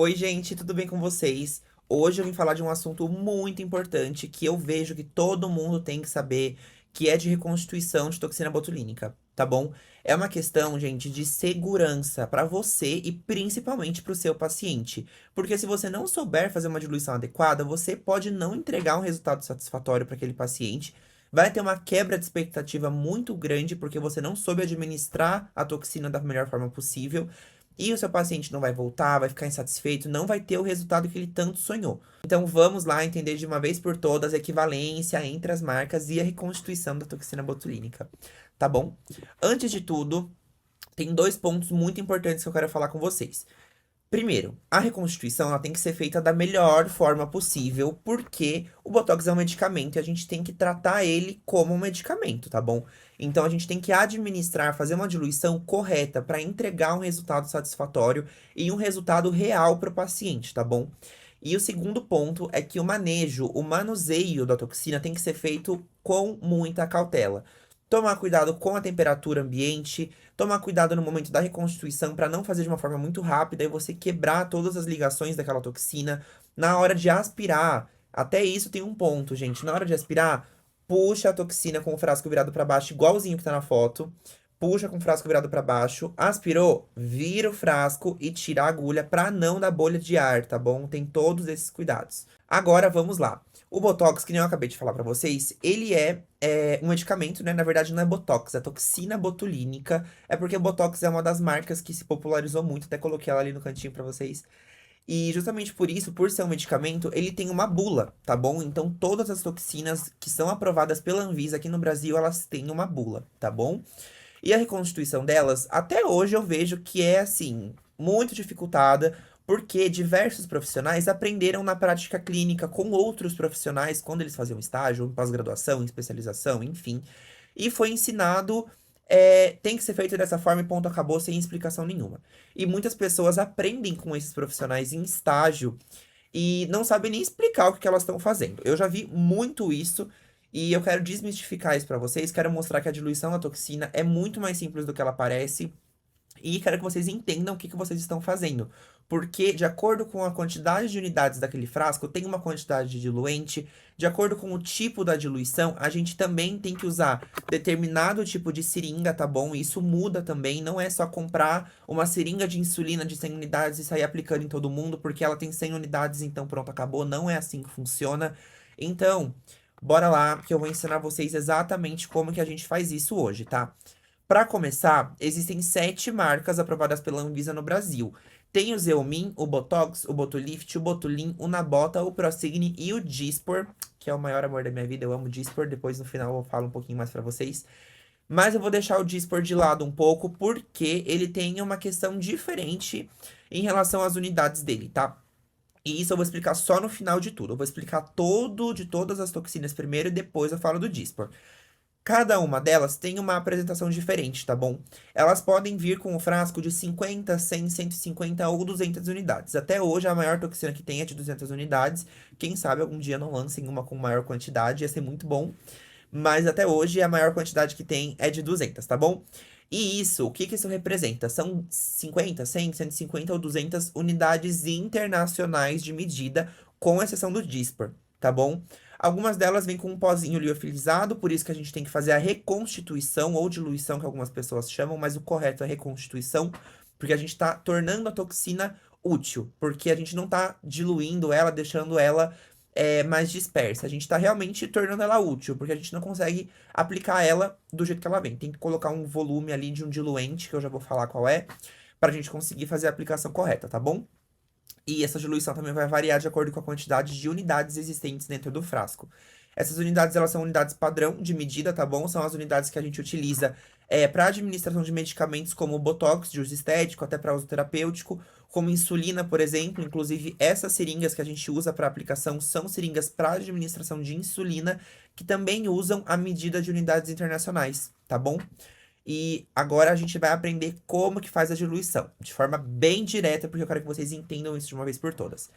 Oi, gente, tudo bem com vocês? Hoje eu vim falar de um assunto muito importante que eu vejo que todo mundo tem que saber, que é de reconstituição de toxina botulínica, tá bom? É uma questão, gente, de segurança para você e principalmente para o seu paciente. Porque se você não souber fazer uma diluição adequada, você pode não entregar um resultado satisfatório para aquele paciente. Vai ter uma quebra de expectativa muito grande porque você não soube administrar a toxina da melhor forma possível. E o seu paciente não vai voltar, vai ficar insatisfeito, não vai ter o resultado que ele tanto sonhou. Então vamos lá entender de uma vez por todas a equivalência entre as marcas e a reconstituição da toxina botulínica, tá bom? Antes de tudo, tem dois pontos muito importantes que eu quero falar com vocês. Primeiro, a reconstituição ela tem que ser feita da melhor forma possível, porque o Botox é um medicamento e a gente tem que tratar ele como um medicamento, tá bom? Então a gente tem que administrar, fazer uma diluição correta para entregar um resultado satisfatório e um resultado real para o paciente, tá bom? E o segundo ponto é que o manuseio da toxina tem que ser feito com muita cautela. Tomar cuidado com a temperatura ambiente, tomar cuidado no momento da reconstituição para não fazer de uma forma muito rápida e você quebrar todas as ligações daquela toxina. Na hora de aspirar, até isso tem um ponto, gente. Na hora de aspirar, puxa a toxina com o frasco virado para baixo, igualzinho que tá na foto. Puxa com o frasco virado para baixo. Aspirou, vira o frasco e tira a agulha para não dar bolha de ar, tá bom? Tem todos esses cuidados. Agora vamos lá. O Botox, que nem eu acabei de falar para vocês, ele é um medicamento, né? Na verdade, não é Botox, é toxina botulínica. É porque o Botox é uma das marcas que se popularizou muito, até coloquei ela ali no cantinho para vocês. E justamente por isso, por ser um medicamento, ele tem uma bula, tá bom? Então, todas as toxinas que são aprovadas pela Anvisa aqui no Brasil, elas têm uma bula, tá bom? E a reconstituição delas, até hoje eu vejo que é assim, muito dificultada, porque diversos profissionais aprenderam na prática clínica com outros profissionais quando eles faziam estágio, em pós-graduação, em especialização, enfim. E foi ensinado, tem que ser feito dessa forma e ponto acabou, sem explicação nenhuma. E muitas pessoas aprendem com esses profissionais em estágio e não sabem nem explicar o que elas estão fazendo. Eu já vi muito isso e eu quero desmistificar isso para vocês. Quero mostrar que a diluição da toxina é muito mais simples do que ela parece e quero que vocês entendam o que vocês estão fazendo. Porque, de acordo com a quantidade de unidades daquele frasco, tem uma quantidade de diluente. De acordo com o tipo da diluição, a gente também tem que usar determinado tipo de seringa, tá bom? Isso muda também. Não é só comprar uma seringa de insulina de 100 unidades e sair aplicando em todo mundo, porque ela tem 100 unidades, então pronto, acabou. Não é assim que funciona. Então, bora lá, que eu vou ensinar vocês exatamente como que a gente faz isso hoje, tá? Para começar, existem 7 marcas aprovadas pela Anvisa no Brasil. Tem o Xeomin, o Botox, o Botulift, o Botulin, o Nabota, o Prosigni e o Dysport, que é o maior amor da minha vida. Eu amo Dysport. Depois no final eu falo um pouquinho mais para vocês. Mas eu vou deixar o Dysport de lado um pouco porque ele tem uma questão diferente em relação às unidades dele, tá? E isso eu vou explicar só no final de tudo. Eu vou explicar de todas as toxinas primeiro e depois eu falo do Dysport. Cada uma delas tem uma apresentação diferente, tá bom? Elas podem vir com um frasco de 50, 100, 150 ou 200 unidades. Até hoje, a maior toxina que tem é de 200 unidades. Quem sabe algum dia não lancem uma com maior quantidade, ia ser muito bom. Mas até hoje, a maior quantidade que tem é de 200, tá bom? E isso, o que que isso representa? São 50, 100, 150 ou 200 unidades internacionais de medida, com exceção do Dispar, tá bom? Algumas delas vêm com um pozinho liofilizado, por isso que a gente tem que fazer a reconstituição ou diluição, que algumas pessoas chamam, mas o correto é reconstituição, porque a gente está tornando a toxina útil, porque a gente não está diluindo ela, deixando ela mais dispersa. A gente está realmente tornando ela útil, porque a gente não consegue aplicar ela do jeito que ela vem. Tem que colocar um volume ali de um diluente, que eu já vou falar qual é, para a gente conseguir fazer a aplicação correta, tá bom? E essa diluição também vai variar de acordo com a quantidade de unidades existentes dentro do frasco. Essas unidades, elas são unidades padrão de medida, tá bom? São as unidades que a gente utiliza para administração de medicamentos como o Botox, de uso estético, até para uso terapêutico, como insulina, por exemplo. Inclusive, essas seringas que a gente usa para aplicação são seringas para administração de insulina, que também usam a medida de unidades internacionais, tá bom? E agora a gente vai aprender como que faz a diluição, de forma bem direta, porque eu quero que vocês entendam isso de uma vez por todas.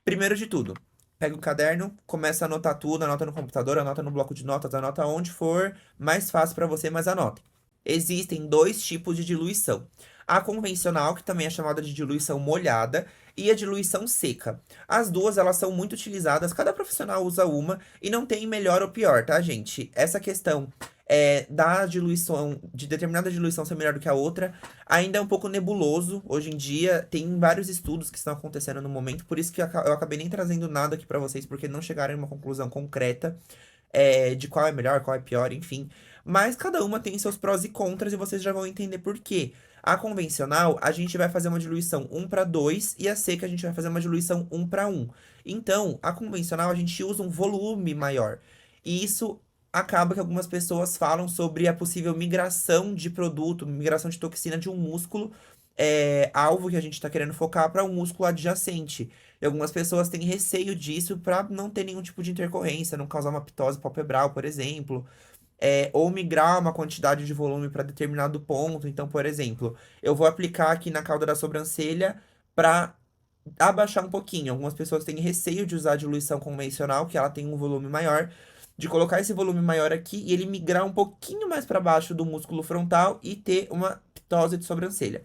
Primeiro de tudo, pega o caderno, começa a anotar tudo, anota no computador, anota no bloco de notas, anota onde for mais fácil para você, mas anota. Existem dois tipos de diluição. a convencional, que também é chamada de diluição molhada, e a diluição seca. As duas, elas são muito utilizadas, cada profissional usa uma, e não tem melhor ou pior, tá, gente? Essa questão da diluição, de determinada diluição ser melhor do que a outra, ainda é um pouco nebuloso. Hoje em dia, tem vários estudos que estão acontecendo no momento, por isso que eu acabei nem trazendo nada aqui pra vocês, porque não chegaram em uma conclusão concreta de qual é melhor, qual é pior, enfim. Mas cada uma tem seus prós e contras e vocês já vão entender por quê. A convencional, a gente vai fazer uma diluição 1:2 e a seca a gente vai fazer uma diluição 1:1. Então, a convencional a gente usa um volume maior. E isso acaba que algumas pessoas falam sobre a possível migração de produto, migração de toxina de um músculo alvo que a gente está querendo focar para um músculo adjacente. E algumas pessoas têm receio disso para não ter nenhum tipo de intercorrência, não causar uma ptose palpebral, por exemplo. Ou migrar uma quantidade de volume para determinado ponto. Então, por exemplo, eu vou aplicar aqui na cauda da sobrancelha para abaixar um pouquinho. Algumas pessoas têm receio de usar a diluição convencional, que ela tem um volume maior, de colocar esse volume maior aqui e ele migrar um pouquinho mais para baixo do músculo frontal e ter uma ptose de sobrancelha.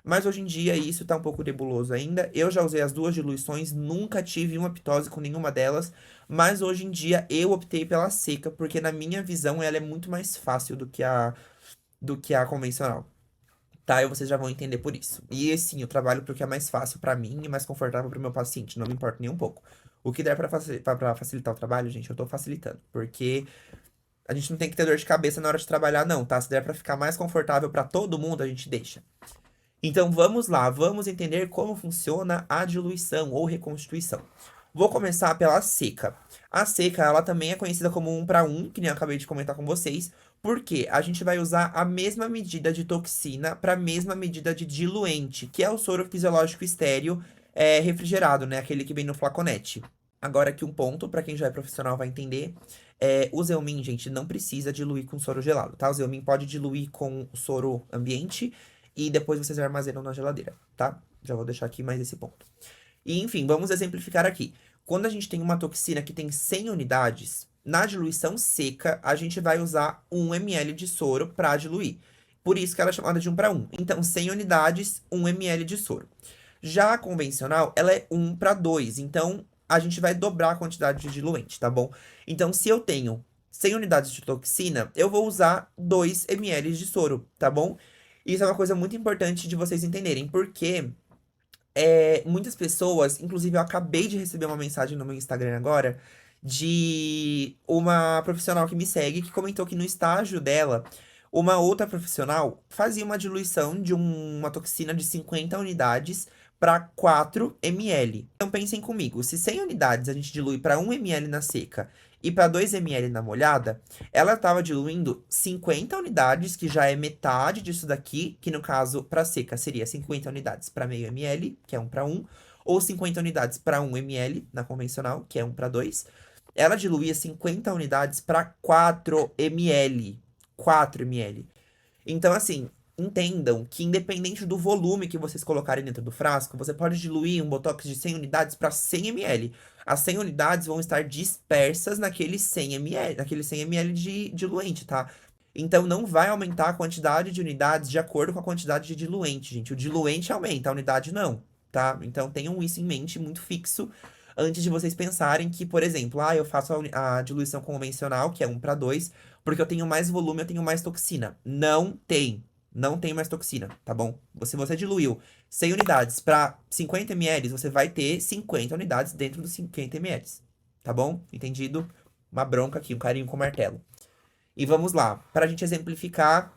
Mas hoje em dia isso tá um pouco nebuloso ainda. Eu já usei as duas diluições, nunca tive uma ptose com nenhuma delas. Mas hoje em dia eu optei pela seca, porque na minha visão ela é muito mais fácil do que a convencional. Tá? E vocês já vão entender por isso. E sim, eu trabalho porque é mais fácil pra mim e mais confortável pro meu paciente. Não me importa nem um pouco. O que der pra facilitar o trabalho, gente, eu tô facilitando. Porque a gente não tem que ter dor de cabeça na hora de trabalhar, não, tá? Se der pra ficar mais confortável pra todo mundo, a gente deixa. Então vamos lá, vamos entender como funciona a diluição ou reconstituição. Vou começar pela seca. A seca, ela também é conhecida como 1:1, que nem eu acabei de comentar com vocês, porque a gente vai usar a mesma medida de toxina para a mesma medida de diluente, que é o soro fisiológico estéril refrigerado, né? Aquele que vem no flaconete. Agora aqui um ponto, para quem já é profissional vai entender. O Zeumin, gente, não precisa diluir com soro gelado, tá? O Zeumin pode diluir com soro ambiente e depois vocês armazenam na geladeira, tá? Já vou deixar aqui mais esse ponto. E, enfim, vamos exemplificar aqui. Quando a gente tem uma toxina que tem 100 unidades, na diluição seca, a gente vai usar 1 ml de soro para diluir. Por isso que ela é chamada de 1:1. Então, 100 unidades, 1 ml de soro. Já a convencional, ela é 1:2. Então, a gente vai dobrar a quantidade de diluente, tá bom? Então, se eu tenho 100 unidades de toxina, eu vou usar 2 ml de soro, tá bom? Isso é uma coisa muito importante de vocês entenderem, porque muitas pessoas, inclusive eu acabei de receber uma mensagem no meu Instagram agora, de uma profissional que me segue, que comentou que no estágio dela, uma outra profissional fazia uma diluição de uma toxina de 50 unidades para 4 ml. Então pensem comigo, se 100 unidades a gente dilui para 1 ml na seca e para 2 ml na molhada, ela estava diluindo 50 unidades, que já é metade disso daqui, que no caso, para seca, seria 50 unidades para meio ml, que é 1:1, ou 50 unidades para 1 ml, na convencional, que é 1:2. Ela diluía 50 unidades para 4 ml. 4 ml. Então, assim, entendam que independente do volume que vocês colocarem dentro do frasco, você pode diluir um botox de 100 unidades para 100 ml. As 100 unidades vão estar dispersas naquele 100 ml de diluente, tá? Então não vai aumentar a quantidade de unidades de acordo com a quantidade de diluente, gente. O diluente aumenta, a unidade não, tá? Então tenham isso em mente muito fixo antes de vocês pensarem que, por exemplo, eu faço a diluição convencional, que é 1:2, porque eu tenho mais volume, eu tenho mais toxina. Não tem. Não tem mais toxina, tá bom? Se você diluiu 100 unidades para 50 ml, você vai ter 50 unidades dentro dos 50 ml, tá bom? Entendido? Uma bronca aqui, um carinho com o martelo. E vamos lá, para a gente exemplificar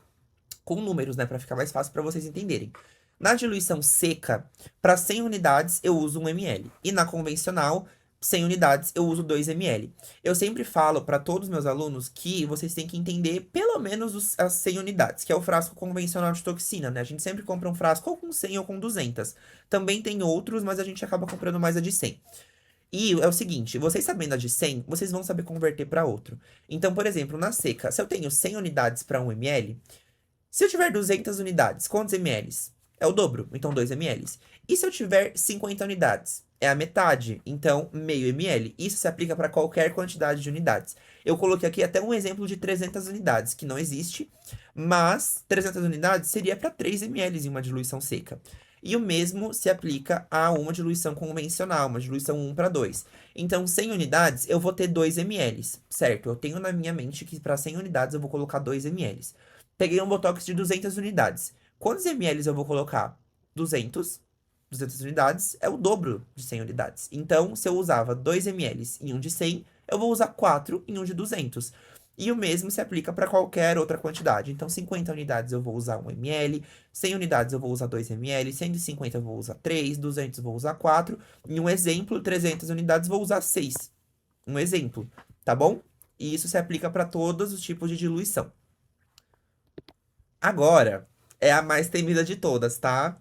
com números, né, para ficar mais fácil para vocês entenderem. Na diluição seca, para 100 unidades eu uso 1 ml. E na convencional, 100 unidades eu uso 2 ml. Eu sempre falo para todos os meus alunos que vocês têm que entender pelo menos as 100 unidades, que é o frasco convencional de toxina, né? A gente sempre compra um frasco ou com 100 ou com 200. Também tem outros, mas a gente acaba comprando mais a de 100. E é o seguinte, vocês sabendo a de 100, vocês vão saber converter para outro. Então, por exemplo, na seca, se eu tenho 100 unidades para 1 ml, se eu tiver 200 unidades, quantos ml? É o dobro, então 2 ml. E se eu tiver 50 unidades? é a metade. Então, meio ml. Isso se aplica para qualquer quantidade de unidades. Eu coloquei aqui até um exemplo de 300 unidades, que não existe, mas 300 unidades seria para 3 ml em uma diluição seca. E o mesmo se aplica a uma diluição convencional, uma diluição 1:2. Então, 100 unidades, eu vou ter 2 ml, certo? Eu tenho na minha mente que para 100 unidades eu vou colocar 2 ml. Peguei um Botox de 200 unidades. Quantos ml eu vou colocar? 200. 200 unidades é o dobro de 100 unidades. Então, se eu usava 2 ml em um de 100, eu vou usar 4 em um de 200. E o mesmo se aplica para qualquer outra quantidade. Então, 50 unidades eu vou usar 1 ml, 100 unidades eu vou usar 2 ml, 150 eu vou usar 3, 200 eu vou usar 4. Em um exemplo, 300 unidades eu vou usar 6. Um exemplo, tá bom? E isso se aplica para todos os tipos de diluição. Agora, é a mais temida de todas, tá?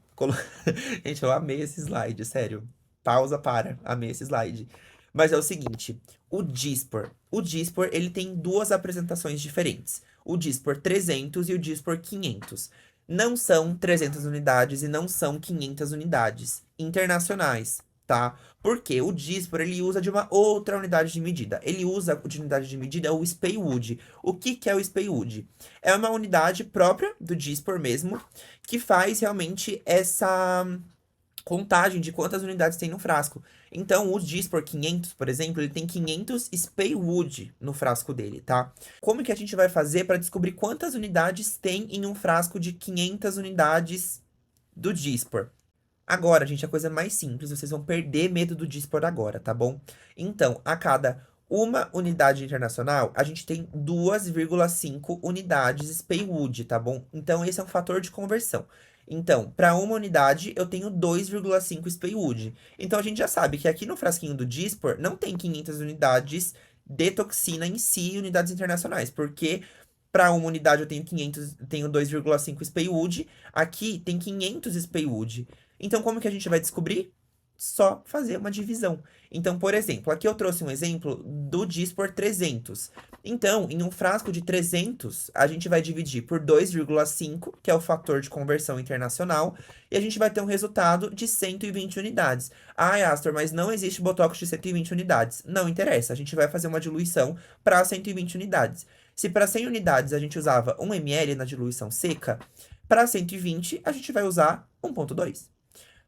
Gente, eu amei esse slide, sério. Pausa para, amei esse slide. Mas é o seguinte, o Dispor. O Dispor, ele tem duas apresentações diferentes. O Dispor 300 e o Dispor 500. Não são 300 unidades e não são 500 unidades internacionais, tá? Porque o Dispor, ele usa de uma outra unidade de medida. Ele usa de unidade de medida o Speywoods. O que que é o Speywoods? É uma unidade própria do Dispor mesmo, que faz realmente essa contagem de quantas unidades tem no frasco. Então, o Dispor 500, por exemplo, ele tem 500 Speywoods no frasco dele, tá? Como que a gente vai fazer para descobrir quantas unidades tem em um frasco de 500 unidades do Dispor? Agora, gente, a coisa mais simples, vocês vão perder medo do Dispor agora, tá bom? Então, a cada uma unidade internacional, a gente tem 2,5 unidades Speywoods, tá bom? Então, esse é um fator de conversão. Então, para uma unidade, eu tenho 2,5 Speywoods. Então, a gente já sabe que aqui no frasquinho do Dispor não tem 500 unidades de toxina em si, unidades internacionais, porque para uma unidade eu tenho 500, tenho 2,5 Speywoods, aqui tem 500 Speywoods. Então, como que a gente vai descobrir? Só fazer uma divisão. Então, por exemplo, aqui eu trouxe um exemplo do Dispor 300. Então, em um frasco de 300, a gente vai dividir por 2,5, que é o fator de conversão internacional, e a gente vai ter um resultado de 120 unidades. Ah, Astor, mas não existe Botox de 120 unidades. Não interessa, a gente vai fazer uma diluição para 120 unidades. Se para 100 unidades a gente usava 1 ml na diluição seca, para 120 a gente vai usar 1,2.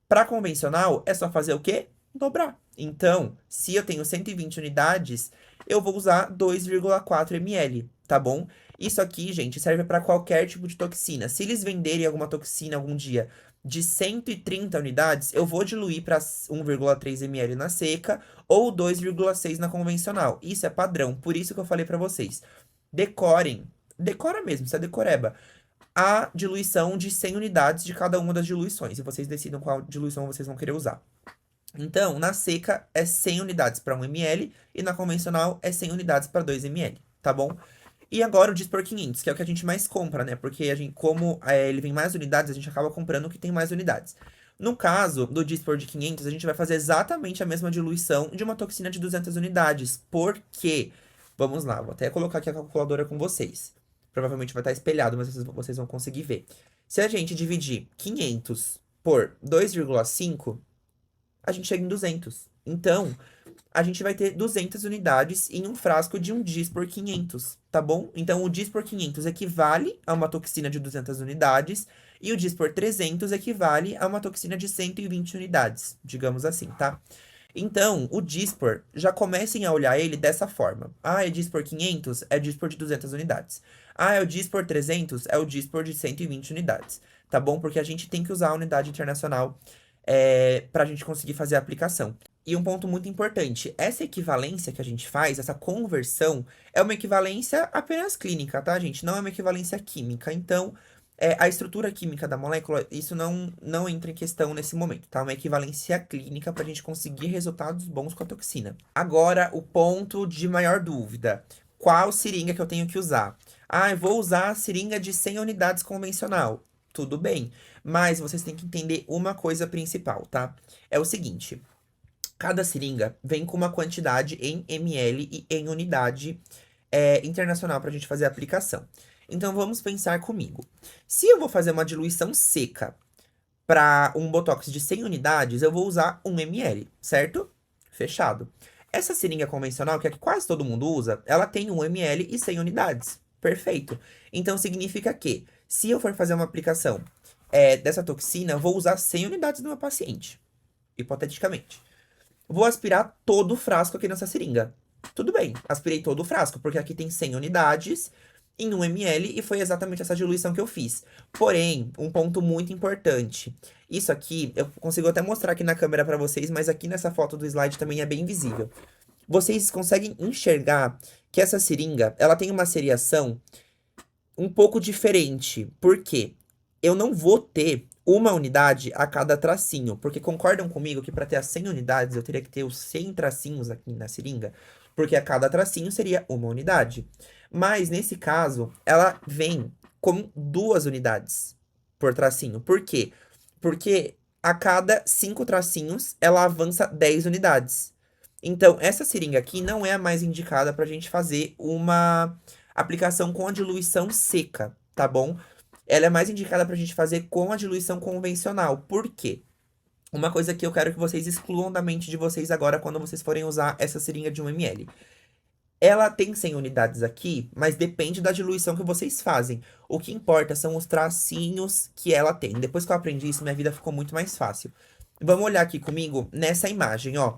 Para convencional, é só fazer o quê? Dobrar. Então, se eu tenho 120 unidades, eu vou usar 2,4 ml, tá bom? Isso aqui, gente, serve para qualquer tipo de toxina. Se eles venderem alguma toxina algum dia de 130 unidades, eu vou diluir para 1,3 ml na seca ou 2,6 na convencional. Isso é padrão, por isso que eu falei para vocês. Decorem, decora mesmo, isso é decoreba, a diluição de 100 unidades de cada uma das diluições. E vocês decidam qual diluição vocês vão querer usar. Então, na seca é 100 unidades para 1 ml e na convencional é 100 unidades para 2 ml, tá bom? E agora o Dispor 500, que é o que a gente mais compra, né? Porque a gente, como ele vem mais unidades, a gente acaba comprando o que tem mais unidades. No caso do Dispor de 500, a gente vai fazer exatamente a mesma diluição de uma toxina de 200 unidades. Por quê? Vamos lá, vou até colocar aqui a calculadora com vocês. Provavelmente vai estar espelhado, mas vocês vão conseguir ver. Se a gente dividir 500 por 2,5, a gente chega em 200. Então, a gente vai ter 200 unidades em um frasco de um Dispor 500, tá bom? Então, o Dispor 500 equivale a uma toxina de 200 unidades e o Dispor 300 equivale a uma toxina de 120 unidades, digamos assim, tá? Então, o Dispor, já comecem a olhar ele dessa forma. Ah, é Dispor 500? É Dispor de 200 unidades. Ah, é o Dispor 300? É o Dispor de 120 unidades. Tá bom? Porque a gente tem que usar a unidade internacional para a gente conseguir fazer a aplicação. E um ponto muito importante, essa equivalência que a gente faz, essa conversão, é uma equivalência apenas clínica, tá, gente? Não é uma equivalência química. Então, a estrutura química da molécula, isso não entra em questão nesse momento, tá? Uma equivalência clínica para a gente conseguir resultados bons com a toxina. Agora, o ponto de maior dúvida. Qual seringa que eu tenho que usar? Ah, eu vou usar a seringa de 100 unidades convencional. Tudo bem, mas vocês têm que entender uma coisa principal, tá? É o seguinte, cada seringa vem com uma quantidade em ml e em unidade internacional para a gente fazer a aplicação. Então, vamos pensar comigo. Se eu vou fazer uma diluição seca para um Botox de 100 unidades, eu vou usar 1 ml, certo? Fechado. Essa seringa convencional, que é que quase todo mundo usa, ela tem 1 ml e 100 unidades. Perfeito. Então, significa que, se eu for fazer uma aplicação dessa toxina, eu vou usar 100 unidades no meu paciente, hipoteticamente. Vou aspirar todo o frasco aqui nessa seringa. Tudo bem, aspirei todo o frasco, porque aqui tem 100 unidades em 1 ml e foi exatamente essa diluição que eu fiz. Porém, um ponto muito importante. Isso aqui, eu consigo até mostrar aqui na câmera para vocês, mas aqui nessa foto do slide também é bem visível. Vocês conseguem enxergar que essa seringa, ela tem uma seriação um pouco diferente. Por quê? Eu não vou ter uma unidade a cada tracinho, porque concordam comigo que para ter as 100 unidades eu teria que ter os 100 tracinhos aqui na seringa, porque a cada tracinho seria uma unidade. Mas nesse caso, ela vem com 2 unidades por tracinho. Por quê? Porque a cada 5 tracinhos ela avança 10 unidades. Então, essa seringa aqui não é a mais indicada para a gente fazer uma aplicação com a diluição seca, tá bom? Ela é mais indicada para a gente fazer com a diluição convencional. Por quê? Uma coisa que eu quero que vocês excluam da mente de vocês agora quando vocês forem usar essa seringa de 1 ml. Ela tem 100 unidades aqui, mas depende da diluição que vocês fazem. O que importa são os tracinhos que ela tem. Depois que eu aprendi isso, minha vida ficou muito mais fácil. Vamos olhar aqui comigo nessa imagem, ó.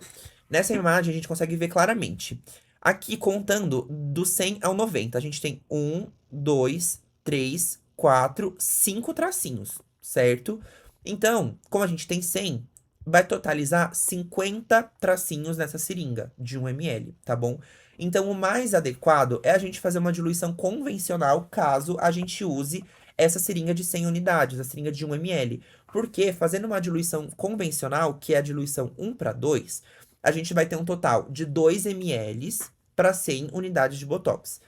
Nessa imagem a gente consegue ver claramente. Aqui contando do 100 ao 90, a gente tem 1, 2, 3, 4, 5 tracinhos, certo? Então, como a gente tem 100, vai totalizar 50 tracinhos nessa seringa de 1 ml, tá bom? Então, o mais adequado é a gente fazer uma diluição convencional, caso a gente use essa seringa de 100 unidades, a seringa de 1 ml. Porque fazendo uma diluição convencional, que é a diluição 1 para 2, a gente vai ter um total de 2 ml para 100 unidades de Botox.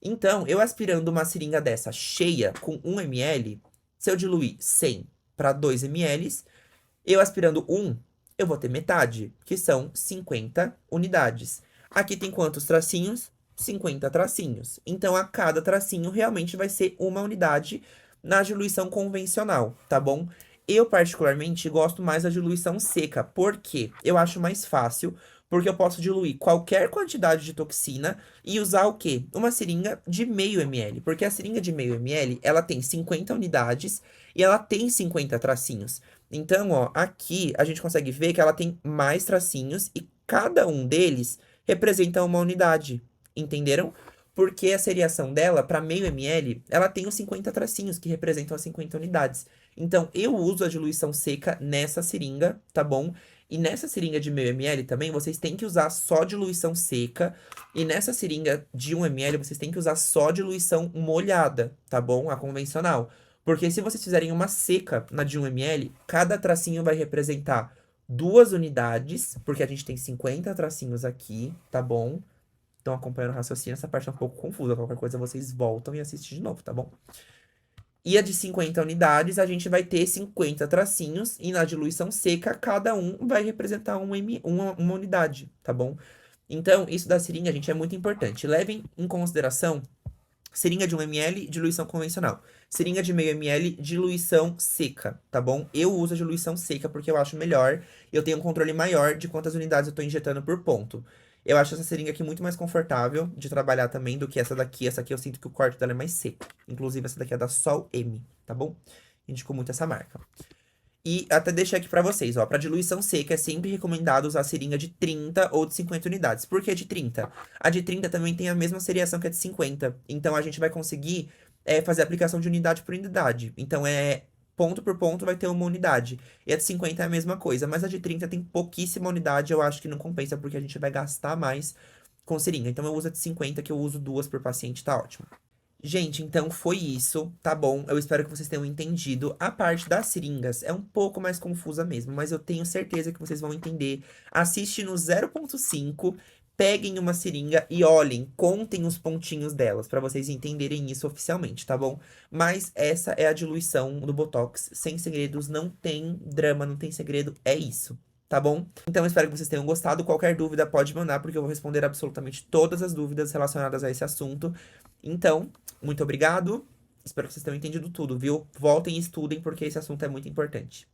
Então, eu aspirando uma seringa dessa cheia com 1 ml, se eu diluir 100 para 2 ml, eu aspirando 1, eu vou ter metade, que são 50 unidades. Aqui tem quantos tracinhos? 50 tracinhos. Então, a cada tracinho realmente vai ser uma unidade na diluição convencional, tá bom? Eu, particularmente, gosto mais da diluição seca. Por quê? Eu acho mais fácil, porque eu posso diluir qualquer quantidade de toxina e usar o quê? Uma seringa de meio ml. Porque a seringa de meio ml, ela tem 50 unidades e ela tem 50 tracinhos. Então, ó, aqui a gente consegue ver que ela tem mais tracinhos e cada um deles representa uma unidade. Entenderam? Porque a seriação dela, para meio ml, ela tem os 50 tracinhos, que representam as 50 unidades. Então, eu uso a diluição seca nessa seringa, tá bom? E nessa seringa de meio ml também, vocês têm que usar só diluição seca. E nessa seringa de 1 ml, vocês têm que usar só diluição molhada, tá bom? A convencional. Porque se vocês fizerem uma seca na de 1 ml, cada tracinho vai representar 2 unidades, porque a gente tem 50 tracinhos aqui, tá bom? Estão acompanhando o raciocínio, essa parte é um pouco confusa. Qualquer coisa vocês voltam e assistem de novo, tá bom? E a de 50 unidades, a gente vai ter 50 tracinhos, e na diluição seca, cada um vai representar uma unidade, tá bom? Então, isso da seringa, gente, é muito importante. Levem em consideração seringa de 1 ml, diluição convencional. Seringa de meio ml, diluição seca, tá bom? Eu uso a diluição seca porque eu acho melhor. Eu tenho um controle maior de quantas unidades eu tô injetando por ponto. Eu acho essa seringa aqui muito mais confortável de trabalhar também do que essa daqui. Essa aqui eu sinto que o corte dela é mais seco. Inclusive, essa daqui é da Sol M, tá bom? Indico muito essa marca. E até deixei aqui pra vocês, ó. Pra diluição seca é sempre recomendado usar seringa de 30 ou de 50 unidades. Por que de 30? A de 30 também tem a mesma seriação que a de 50. Então, a gente vai conseguir fazer a aplicação de unidade por unidade. Então, ponto por ponto vai ter uma unidade. E a de 50 é a mesma coisa. Mas a de 30 tem pouquíssima unidade. Eu acho que não compensa, porque a gente vai gastar mais com seringa. Então, eu uso a de 50, que eu uso 2 por paciente, tá ótimo. Gente, então foi isso, tá bom? Eu espero que vocês tenham entendido. A parte das seringas é um pouco mais confusa mesmo, mas eu tenho certeza que vocês vão entender. Assiste no 0.5, peguem uma seringa e olhem, contem os pontinhos delas, pra vocês entenderem isso oficialmente, tá bom? Mas essa é a diluição do Botox, sem segredos, não tem drama, não tem segredo, é isso. Tá bom? Então, eu espero que vocês tenham gostado. Qualquer dúvida pode mandar, porque eu vou responder absolutamente todas as dúvidas relacionadas a esse assunto. Então, muito obrigado. Espero que vocês tenham entendido tudo, viu? Voltem e estudem, porque esse assunto é muito importante.